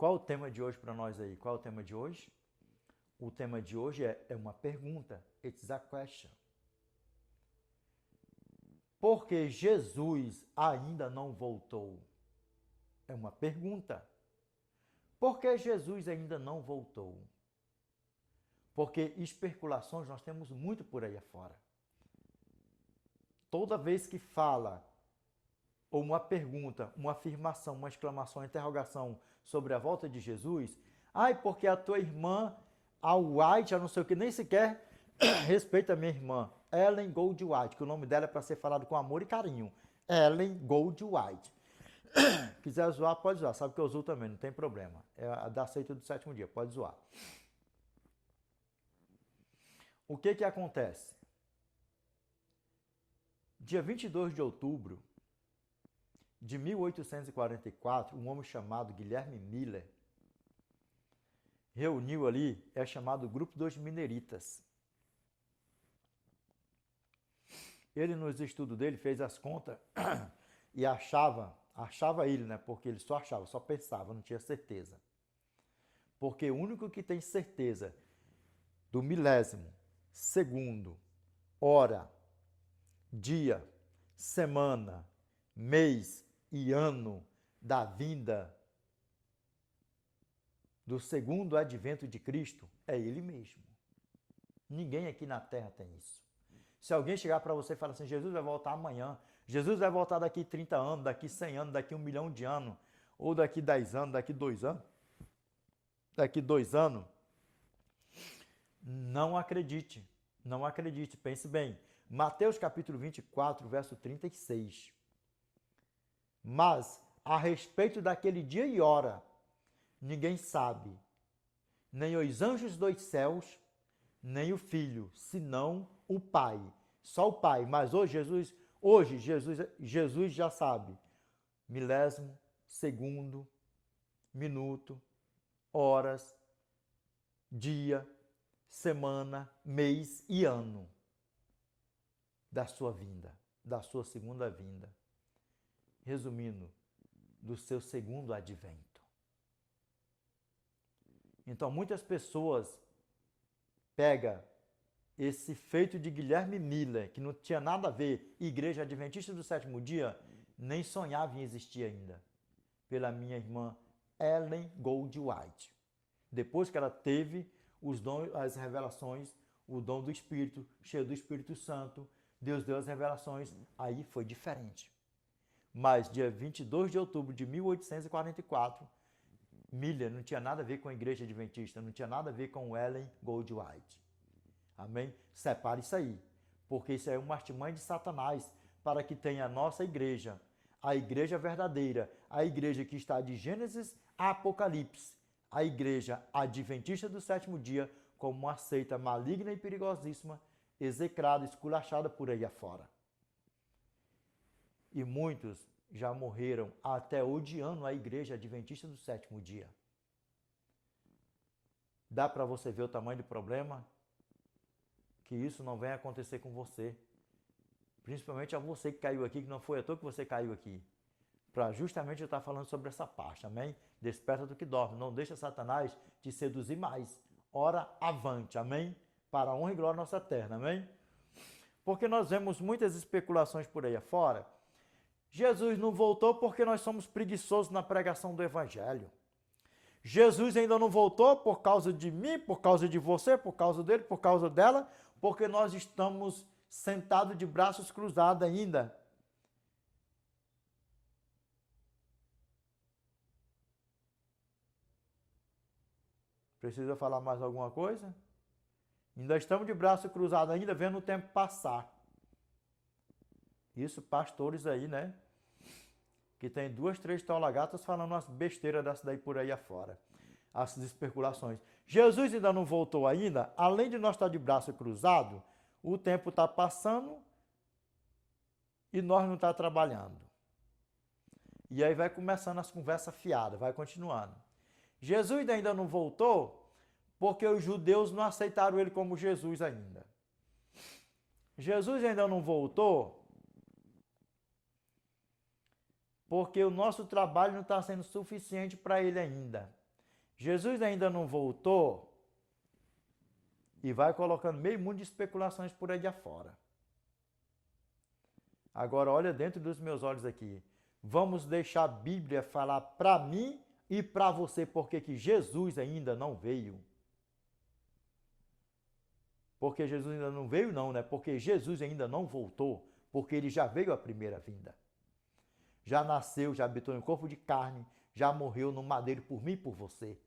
Qual o tema de hoje para nós aí? Qual é o tema de hoje? O tema de hoje é uma pergunta. It's a question. Por que Jesus ainda não voltou? É uma pergunta. Por que Jesus ainda não voltou? Porque especulações nós temos muito por aí afora. Toda vez que fala, ou uma pergunta, uma afirmação, uma exclamação, uma interrogação sobre a volta de Jesus, porque a tua irmã, a White, a não sei o que, nem sequer respeita a minha irmã, Ellen Gold White, que o nome dela é para ser falado com amor e carinho. Ellen Gold White. Quiser zoar, pode zoar. Sabe que eu zoo também, não tem problema. É a da seita do sétimo dia, pode zoar. O que acontece? Dia 22 de outubro de 1844, um homem chamado Guilherme Miller reuniu ali, é chamado Grupo dos Mineiritas. Ele, nos estudos dele, fez as contas e achava ele, né? Porque ele só achava, só pensava, não tinha certeza. Porque o único que tem certeza do milésimo, segundo, hora, dia, semana, mês e ano da vinda do segundo advento de Cristo é Ele mesmo. Ninguém aqui na Terra tem isso. Se alguém chegar para você e falar assim, Jesus vai voltar amanhã, Jesus vai voltar daqui 30 anos, daqui 100 anos, daqui 1 milhão de anos, ou daqui 10 anos, daqui 2 anos, não acredite, não acredite, pense bem. Mateus capítulo 24, verso 36. Mas, a respeito daquele dia e hora, ninguém sabe, nem os anjos dos céus, nem o Filho, senão o Pai. Só o Pai. Mas hoje Jesus já sabe. Milésimo, segundo, minuto, horas, dia, semana, mês e ano da sua vinda, da sua segunda vinda. Resumindo, do seu segundo advento. Então, muitas pessoas pegam esse feito de Guilherme Miller, que não tinha nada a ver, Igreja Adventista do Sétimo Dia, nem sonhava em existir ainda, pela minha irmã Ellen Gold White. Depois que ela teve os dons, as revelações, o dom do Espírito, cheio do Espírito Santo, Deus deu as revelações, aí foi diferente. Mas dia 22 de outubro de 1844, Miller não tinha nada a ver com a Igreja Adventista, não tinha nada a ver com Ellen Gold White. Amém? Separe isso aí, porque isso é uma artimanha de Satanás para que tenha a nossa igreja, a igreja verdadeira, a igreja que está de Gênesis a Apocalipse, a igreja adventista do sétimo dia, como uma seita maligna e perigosíssima, execrada, esculachada por aí afora. E muitos já morreram até odiando a igreja adventista do sétimo dia. Dá para você ver o tamanho do problema? Que isso não venha acontecer com você. Principalmente a você que caiu aqui, que não foi à toa que você caiu aqui. Para justamente eu estar falando sobre essa parte, amém? Desperta do que dorme, não deixa Satanás te seduzir mais. Ora avante, amém? Para a honra e glória nossa eterna, amém? Porque nós vemos muitas especulações por aí afora. Jesus não voltou porque nós somos preguiçosos na pregação do Evangelho. Jesus ainda não voltou por causa de mim, por causa de você, por causa dele, por causa dela, porque nós estamos sentados de braços cruzados ainda. Precisa falar mais alguma coisa? Ainda estamos de braço cruzado ainda, vendo o tempo passar. Isso, pastores aí, né? Que tem 2, 3 teolagatas falando umas besteiras dessa daí por aí afora. As especulações. Jesus ainda não voltou ainda, além de nós estar de braço cruzado, o tempo está passando e nós não estamos trabalhando. E aí vai começando as conversas fiadas, vai continuando. Jesus ainda não voltou porque os judeus não aceitaram ele como Jesus ainda. Jesus ainda não voltou porque o nosso trabalho não está sendo suficiente para ele ainda. Jesus ainda não voltou e vai colocando meio mundo de especulações por aí afora. Agora, olha dentro dos meus olhos aqui. Vamos deixar a Bíblia falar para mim e para você porque que Jesus ainda não veio. Porque Jesus ainda não veio, não, né? Porque Jesus ainda não voltou, porque ele já veio à primeira vinda. Já nasceu, já habitou em corpo de carne, já morreu no madeiro por mim e por você.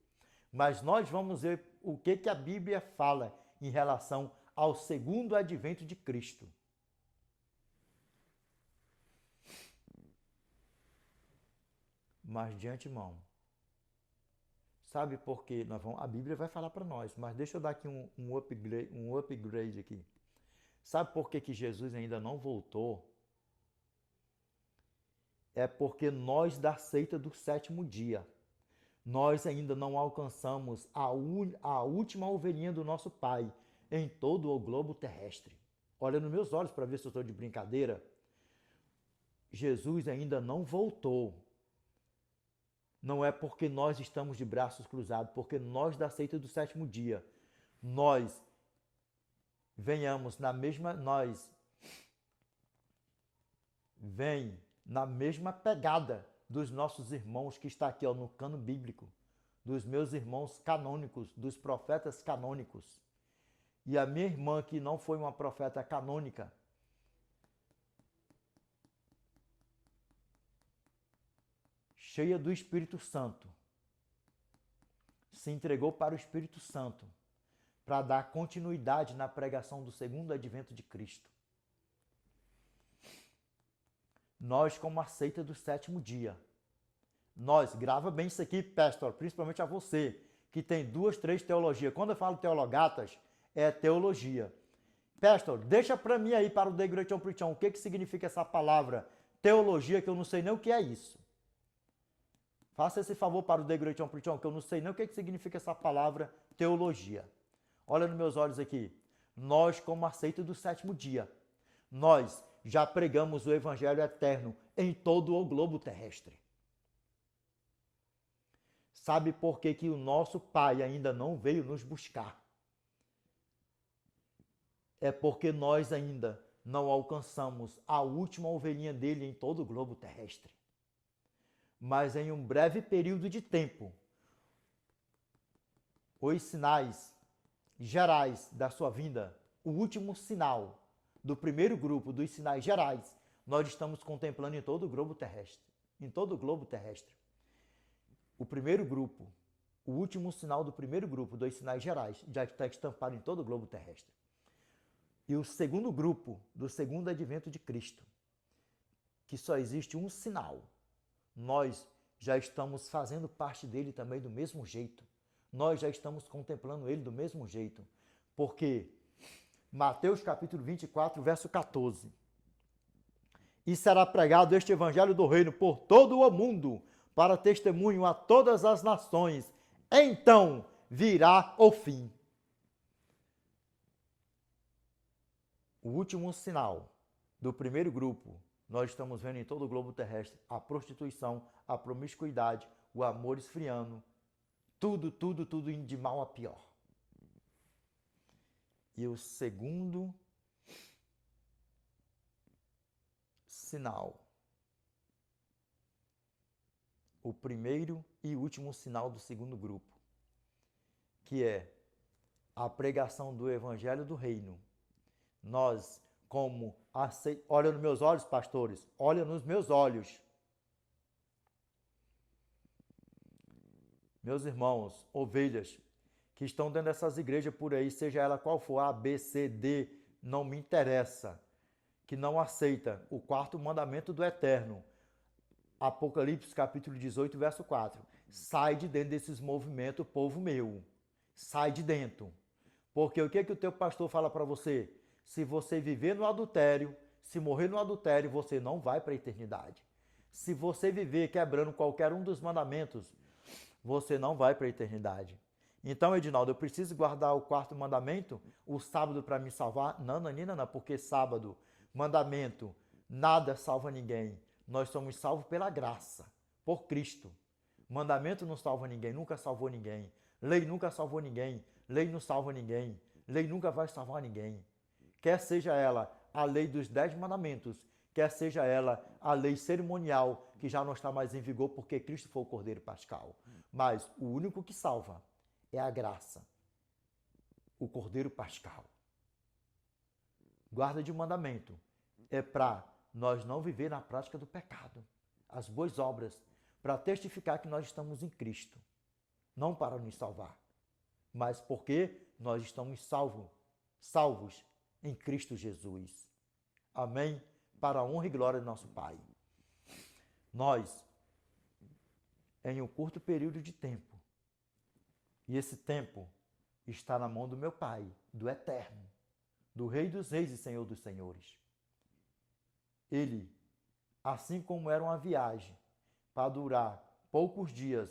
Mas nós vamos ver o que a Bíblia fala em relação ao segundo advento de Cristo. Mas de antemão, sabe por quê? A Bíblia vai falar para nós, mas deixa eu dar aqui um upgrade aqui. Sabe por que Jesus ainda não voltou? É porque nós da seita do sétimo dia, nós ainda não alcançamos a última ovelhinha do nosso Pai em todo o globo terrestre. Olha nos meus olhos para ver se eu estou de brincadeira. Jesus ainda não voltou. Não é porque nós estamos de braços cruzados, porque nós da seita do sétimo dia, nós venhamos na mesma, vem na mesma pegada dos nossos irmãos que está aqui no cano bíblico, dos meus irmãos canônicos, dos profetas canônicos. E a minha irmã, que não foi uma profeta canônica, cheia do Espírito Santo, se entregou para o Espírito Santo para dar continuidade na pregação do segundo advento de Cristo. Nós, como a seita do sétimo dia, grava bem isso aqui, pastor, principalmente a você, que tem 2, 3 teologias. Quando eu falo teologatas, é teologia. Pastor, deixa para mim aí, para o The Great Preaching, o que significa essa palavra teologia, que eu não sei nem o que é isso. Faça esse favor para o The Great Preaching, que eu não sei nem o que significa essa palavra teologia. Olha nos meus olhos aqui. Nós, como a seita do sétimo dia, nós já pregamos o Evangelho eterno em todo o globo terrestre. Sabe por que o nosso Pai ainda não veio nos buscar? É porque nós ainda não alcançamos a última ovelhinha dele em todo o globo terrestre. Mas em um breve período de tempo, os sinais gerais da sua vinda, o último sinal do primeiro grupo dos sinais gerais, nós estamos contemplando em todo o globo terrestre. Em todo o globo terrestre. O primeiro grupo, o último sinal do primeiro grupo dos sinais gerais já está estampado em todo o globo terrestre. E o segundo grupo do segundo advento de Cristo, que só existe um sinal, nós já estamos fazendo parte dele também do mesmo jeito. Nós já estamos contemplando ele do mesmo jeito. Porque Mateus capítulo 24, verso 14. E será pregado este evangelho do reino por todo o mundo, para testemunho a todas as nações. Então virá o fim. O último sinal do primeiro grupo, nós estamos vendo em todo o globo terrestre a prostituição, a promiscuidade, o amor esfriando, tudo indo de mal a pior. E o segundo sinal, o primeiro e último sinal do segundo grupo, que é a pregação do Evangelho do Reino. Nós, olha nos meus olhos, pastores, olha nos meus olhos. Meus irmãos, ovelhas, que estão dentro dessas igrejas por aí, seja ela qual for, A, B, C, D, não me interessa, que não aceita o quarto mandamento do Eterno. Apocalipse capítulo 18, verso 4. Sai de dentro desses movimentos, povo meu. Sai de dentro. Porque o que o teu pastor fala para você? Se você viver no adultério, se morrer no adultério, você não vai para a eternidade. Se você viver quebrando qualquer um dos mandamentos, você não vai para a eternidade. Então, Edinaldo, eu preciso guardar o quarto mandamento, o sábado para me salvar? Não, porque sábado, mandamento, nada salva ninguém. Nós somos salvos pela graça, por Cristo. Mandamento não salva ninguém, nunca salvou ninguém. Lei nunca salvou ninguém. Lei não salva ninguém. Lei nunca vai salvar ninguém. Quer seja ela a lei dos 10 mandamentos, quer seja ela a lei cerimonial, que já não está mais em vigor porque Cristo foi o Cordeiro Pascal. Mas o único que salva é a graça, o Cordeiro Pascal. Guarda de mandamento é para nós não viver na prática do pecado. As boas obras, para testificar que nós estamos em Cristo. Não para nos salvar, mas porque nós estamos salvos em Cristo Jesus. Amém? Para a honra e glória do nosso Pai. Nós, em um curto período de tempo, e esse tempo está na mão do meu Pai, do Eterno, do Rei dos Reis e Senhor dos Senhores. Ele, assim como era uma viagem para durar poucos dias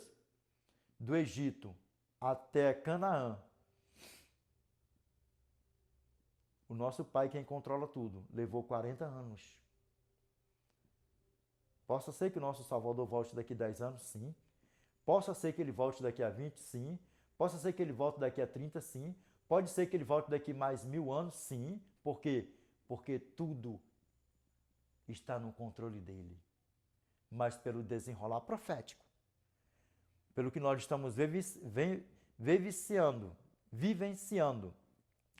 do Egito até Canaã, o nosso Pai, quem controla tudo, levou 40 anos. Possa ser que o nosso Salvador volte daqui a 10 anos? Sim. Possa ser que ele volte daqui a 20? Sim. Possa ser que ele volte daqui a 30? Sim. Pode ser que ele volte daqui a mais 1000 anos? Sim. Por quê? Porque tudo está no controle dele. Mas pelo desenrolar profético, pelo que nós estamos vivenciando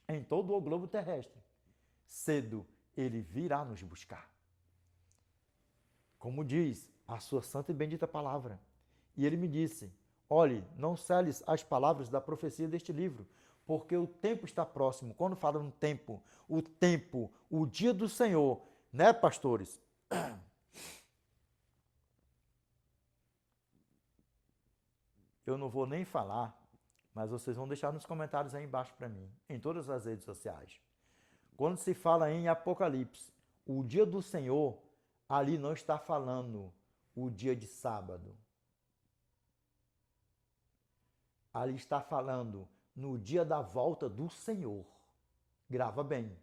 em todo o globo terrestre, cedo ele virá nos buscar. Como diz a sua santa e bendita palavra. E ele me disse, olhe, não celes as palavras da profecia deste livro, porque o tempo está próximo. Quando fala no tempo, o dia do Senhor, né, pastores? Eu não vou nem falar, mas vocês vão deixar nos comentários aí embaixo para mim, em todas as redes sociais. Quando se fala em Apocalipse, o dia do Senhor, ali não está falando o dia de sábado. Ali está falando no dia da volta do Senhor. Grava bem.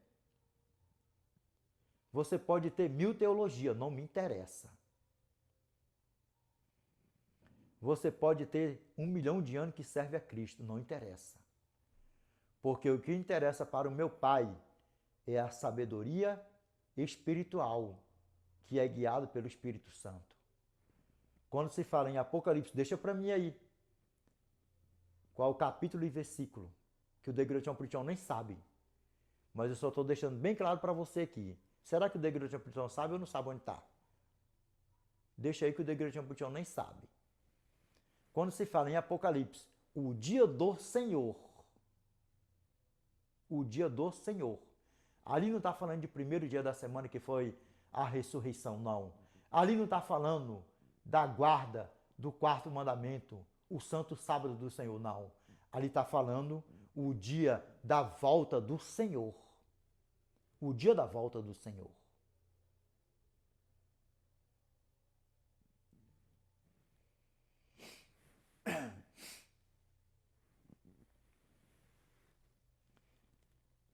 Você pode ter 1000 teologias, não me interessa. Você pode ter 1 milhão de anos que serve a Cristo, não interessa. Porque o que interessa para o meu Pai é a sabedoria espiritual, que é guiado pelo Espírito Santo. Quando se fala em Apocalipse, deixa para mim aí. Qual o capítulo e versículo? Que o Degrutião Pritão nem sabe. Mas eu só estou deixando bem claro para você aqui. Será que o Degrutião Pritão sabe ou não sabe onde está? Deixa aí que o Degrutião Pritão nem sabe. Quando se fala em Apocalipse, o dia do Senhor. O dia do Senhor. Ali não está falando de primeiro dia da semana que foi a ressurreição, não. Ali não está falando da guarda do quarto mandamento, o santo sábado do Senhor, não. Ali está falando o dia da volta do Senhor. O dia da volta do Senhor.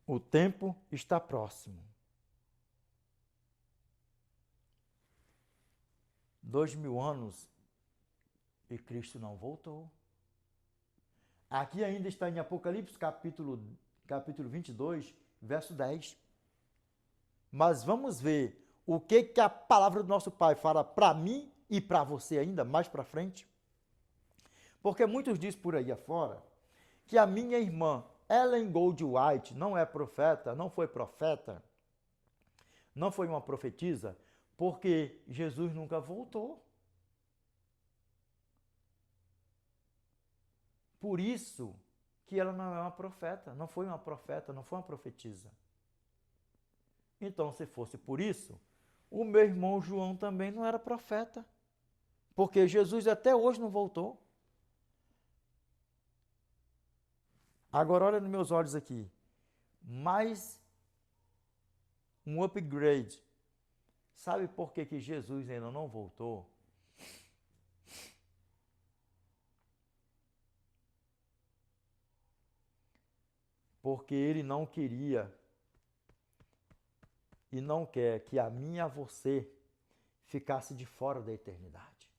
O tempo está próximo. 2000 anos e Cristo não voltou. Aqui ainda está em Apocalipse, capítulo 22, verso 10. Mas vamos ver o que a palavra do nosso Pai fala para mim e para você ainda mais para frente. Porque muitos dizem por aí afora que a minha irmã Ellen Goldwhite não é profeta, não foi profeta, não foi uma profetisa, porque Jesus nunca voltou. Por isso que ela não é uma profeta, não foi uma profeta, não foi uma profetisa. Então, se fosse por isso, o meu irmão João também não era profeta, porque Jesus até hoje não voltou. Agora olha nos meus olhos aqui. Mais um upgrade. Sabe por que Jesus ainda não voltou? Porque ele não queria e não quer que a mim e a você ficasse de fora da eternidade.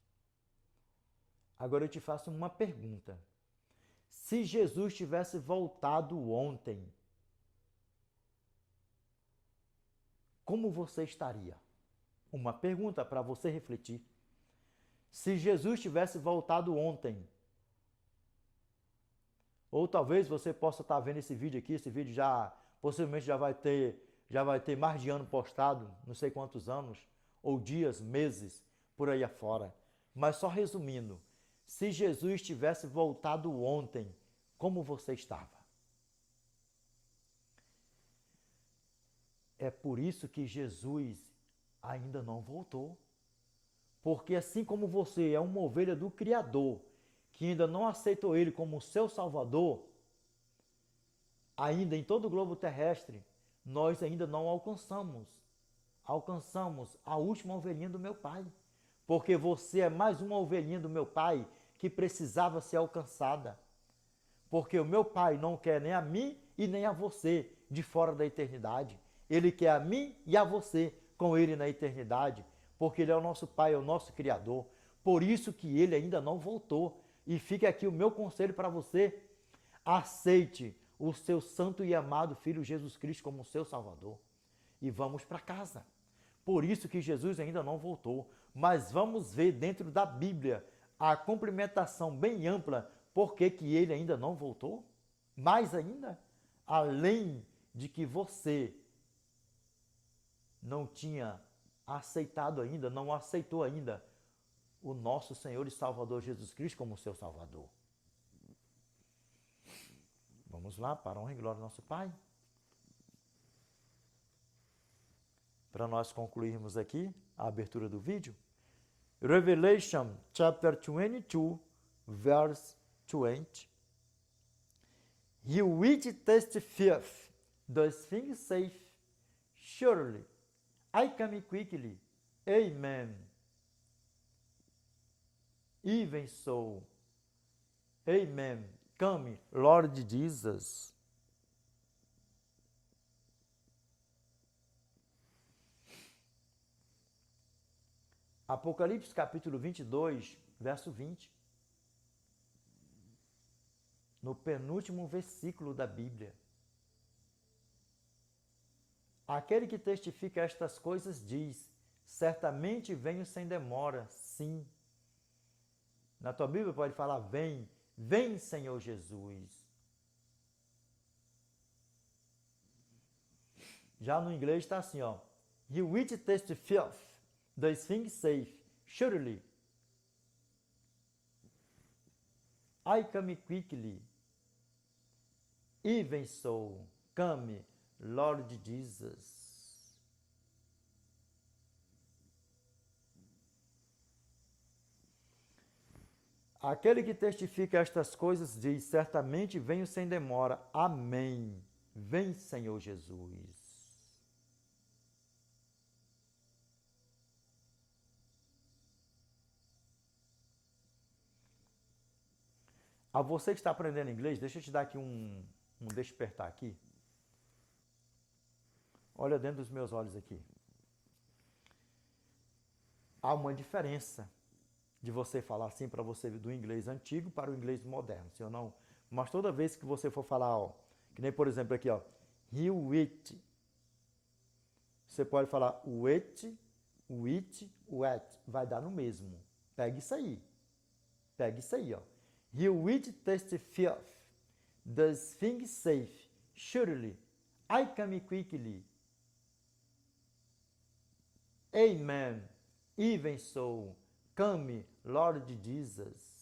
Agora eu te faço uma pergunta. Se Jesus tivesse voltado ontem, como você estaria? Uma pergunta para você refletir. Se Jesus tivesse voltado ontem, ou talvez você possa estar vendo esse vídeo aqui, esse vídeo já possivelmente já vai ter mais de ano postado, não sei quantos anos, ou dias, meses, por aí afora. Mas só resumindo, se Jesus tivesse voltado ontem, como você estava? É por isso que Jesus ainda não voltou. Porque assim como você é uma ovelha do Criador, que ainda não aceitou Ele como seu Salvador, ainda em todo o globo terrestre, nós ainda não alcançamos a última ovelhinha do meu Pai. Porque você é mais uma ovelhinha do meu Pai que precisava ser alcançada. Porque o meu Pai não quer nem a mim e nem a você de fora da eternidade. Ele quer a mim e a você com Ele na eternidade, porque Ele é o nosso Pai, é o nosso Criador. Por isso que Ele ainda não voltou. E fica aqui o meu conselho para você: aceite o seu santo e amado Filho Jesus Cristo como seu Salvador. E vamos para casa. Por isso que Jesus ainda não voltou. Mas vamos ver dentro da Bíblia a complementação bem ampla por que Ele ainda não voltou. Mais ainda, além de que você não tinha aceitado ainda, não aceitou ainda o nosso Senhor e Salvador Jesus Cristo como seu Salvador. Vamos lá, para a honra e glória do nosso Pai. Para nós concluirmos aqui a abertura do vídeo, Revelation chapter 22, verse 20. He which testifieth those things saith, surely I come quickly. Amen. Even so. Amen. Come, Lord Jesus. Apocalipse capítulo 22, verso 20. No penúltimo versículo da Bíblia. Aquele que testifica estas coisas diz, certamente venho sem demora, sim. Na tua Bíblia pode falar, vem, vem Senhor Jesus. Já no inglês está assim, ó. He which testifieth those things saith, surely I come quickly. Even so, come, Lord Jesus. Aquele que testifica estas coisas diz, certamente venho sem demora. Amém. Vem, Senhor Jesus. A você que está aprendendo inglês, deixa eu te dar aqui um despertar aqui. Olha dentro dos meus olhos aqui. Há uma diferença de você falar assim para você do inglês antigo para o inglês moderno, sim ou não? Mas toda vez que você for falar, ó, que nem por exemplo aqui, ó, he wit, você pode falar wet, wet, vai dar no mesmo. Pega isso aí, ó. He which testifieth those things saith, surely I come quickly. Amen. Even so, come, Lord Jesus.